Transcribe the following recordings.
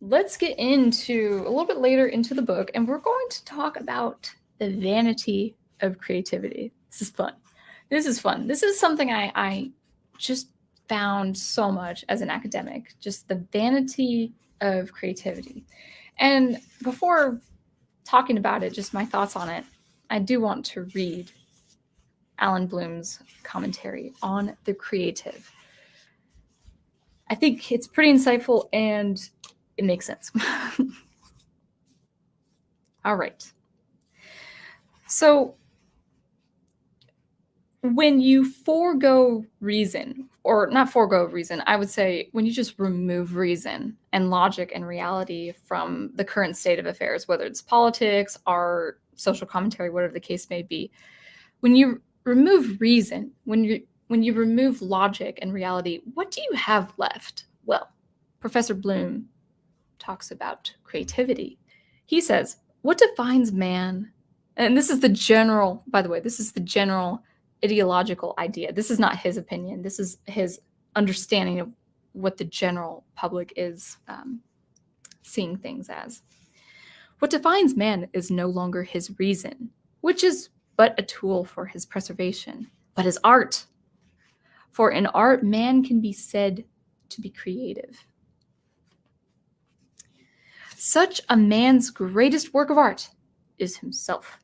let's get into a little bit later into the book, and we're going to talk about the vanity of creativity. This is fun. This is fun. This is something I just found so much as an academic, just the vanity of creativity. And before talking about it, just my thoughts on it, I do want to read Allan Bloom's commentary on the creative. I think it's pretty insightful and it makes sense. All right. So when you forego reason, or not forego reason, I would say when you just remove reason and logic and reality from the current state of affairs, whether it's politics, art, social commentary, whatever the case may be, when you remove reason, when you remove logic and reality, what do you have left? Well, Professor Bloom talks about creativity. He says, what defines man? And this is the general, by the way, this is the general ideological idea. This is not his opinion. This is his understanding of what the general public is seeing things as. What defines man is no longer his reason, which is but a tool for his preservation, but his art. For in art, man can be said to be creative. Such a man's greatest work of art is himself.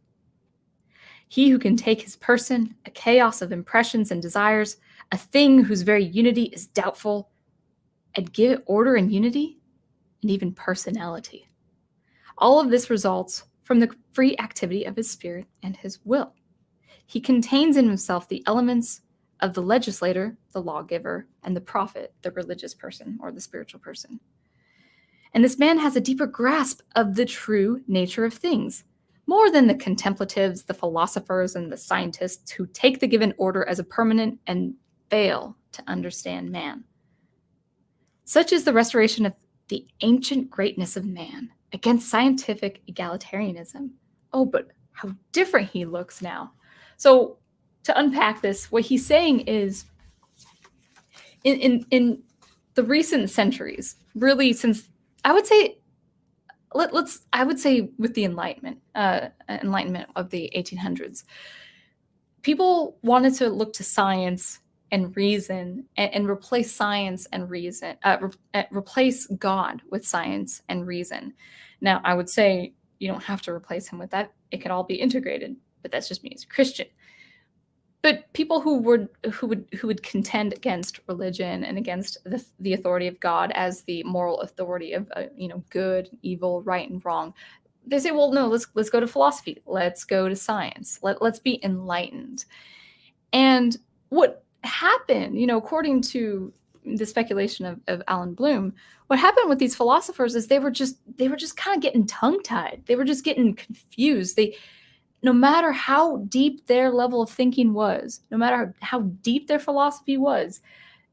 He who can take his person, a chaos of impressions and desires, a thing whose very unity is doubtful, and give it order and unity, and even personality. All of this results from the free activity of his spirit and his will. He contains in himself the elements of the legislator, the lawgiver, and the prophet, the religious person or the spiritual person. And this man has a deeper grasp of the true nature of things, more than the contemplatives, the philosophers, and the scientists who take the given order as a permanent and fail to understand man. Such is the restoration of the ancient greatness of man against scientific egalitarianism. Oh, but how different he looks now. So to unpack this, what he's saying is in the recent centuries, really since I would say with the Enlightenment of the 1800s, people wanted to look to science and reason and replace science and reason, replace God with science and reason. Now, I would say you don't have to replace him with that. It could all be integrated, but that's just me as a Christian. But people who would contend against religion and against the authority of God as the moral authority of good, evil, right, and wrong, they say, well, no, let's go to philosophy, let's go to science, let's be enlightened. And what happened, according to the speculation of Allan Bloom, what happened with these philosophers is they were just kind of getting tongue-tied. They were just getting confused. No matter how deep their level of thinking was, no matter how deep their philosophy was,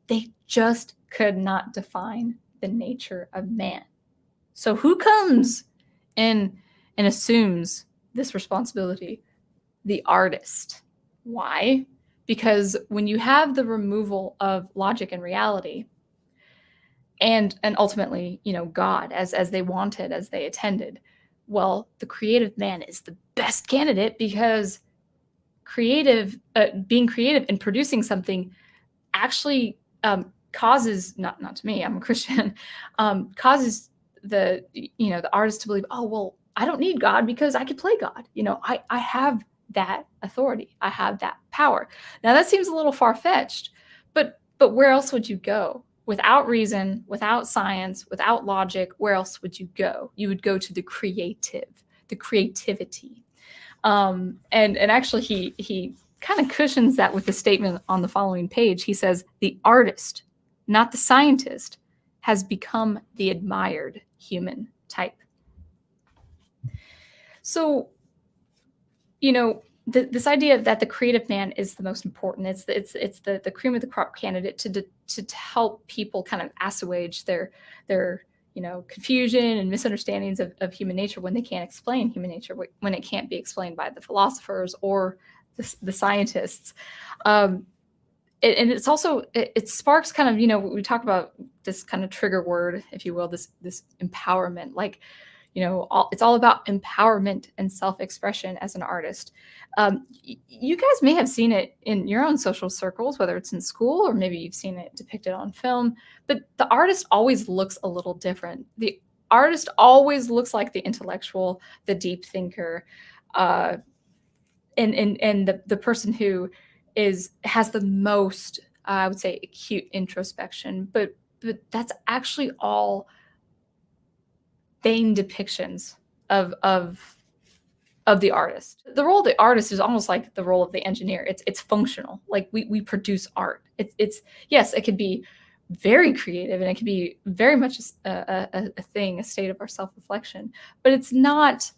they just could not define the nature of man. So who comes and assumes this responsibility? The artist. Why? Because when you have the removal of logic and reality, and ultimately, God, as they wanted, as they attended, well, the creative man is the best candidate because being creative and producing something actually causes, not to me, I'm a Christian, causes the artist to believe, oh, well, I don't need God because I could play God. I have that authority. I have that power. Now that seems a little far-fetched, but where else would you go? Without reason, without science, without logic, where else would you go? You would go to the creativity. And actually he kind of cushions that with the statement on the following page. He says, the artist, not the scientist, has become the admired human type. So, this idea that the creative man is the most important, it's the cream of the crop candidate to help people kind of assuage their confusion and misunderstandings of human nature when they can't explain human nature, when it can't be explained by the philosophers or the scientists. and it's also it sparks kind of, we talk about this kind of trigger word, if you will, this empowerment. Like, it's all about empowerment and self-expression as an artist. You guys may have seen it in your own social circles, whether it's in school or maybe you've seen it depicted on film, but the artist always looks a little different. The artist always looks like the intellectual, the deep thinker, uh, and the person who has the most, I would say, acute introspection. But that's actually all vain depictions of the artist. The role of the artist is almost like the role of the engineer. It's functional. Like we produce art. It's yes, it could be very creative and it could be very much a thing, a state of our self-reflection, but it's not.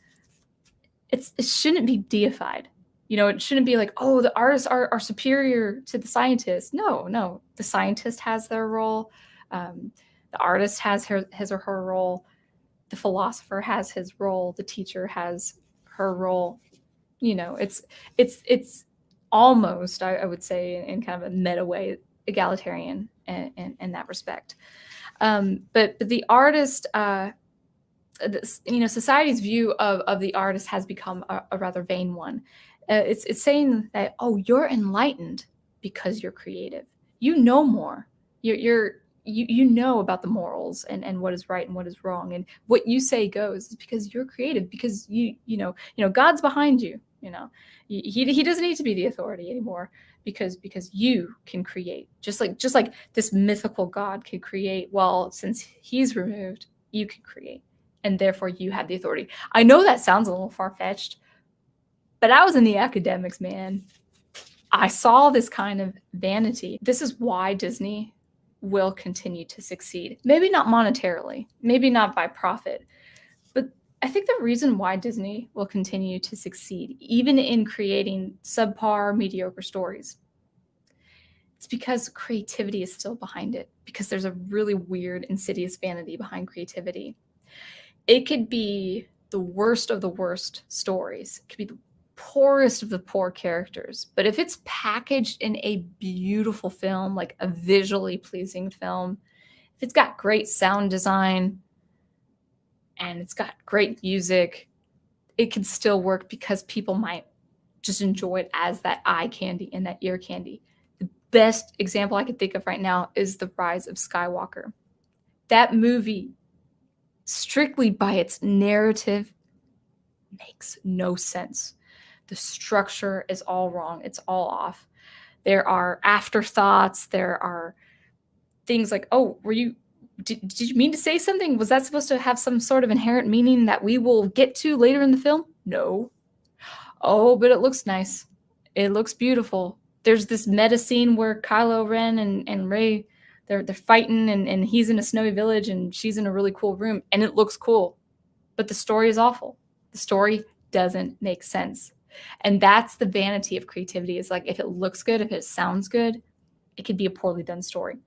It shouldn't be deified. It shouldn't be like, oh, the artists are superior to the scientists. No, the scientist has their role. The artist has his or her role. The philosopher has his role. The teacher has her role. It's almost, I would say, in kind of a meta way, egalitarian in that respect. But the artist, society's view of the artist has become a rather vain one. It's saying that, oh, you're enlightened because you're creative. You know more. You know about the morals and what is right and what is wrong, and what you say goes is because you're creative, because God's behind you. He doesn't need to be the authority anymore, because you can create, just like this mythical God could create. Well, since he's removed, you can create, and therefore you have the authority. I know that sounds a little far-fetched, but I was in the academics, man. I saw this kind of vanity. This is why Disney will continue to succeed. Maybe not monetarily, maybe not by profit, but I think the reason why Disney will continue to succeed, even in creating subpar, mediocre stories, it's because creativity is still behind it, because there's a really weird, insidious vanity behind creativity. It could be the worst of the worst stories. It could be the poorest of the poor characters. But if it's packaged in a beautiful film, like a visually pleasing film, if it's got great sound design and it's got great music, it can still work because people might just enjoy it as that eye candy and that ear candy. The best example I can think of right now is The Rise of Skywalker. That movie, strictly by its narrative, makes no sense. The structure is all wrong. It's all off. There are afterthoughts. There are things like, oh, did you mean to say something? Was that supposed to have some sort of inherent meaning that we will get to later in the film? No. Oh, but it looks nice. It looks beautiful. There's this meta scene where Kylo Ren and Rey, they're fighting, and he's in a snowy village and she's in a really cool room, and it looks cool. But the story is awful. The story doesn't make sense. And that's the vanity of creativity. Is like, if it looks good, if it sounds good, it could be a poorly done story.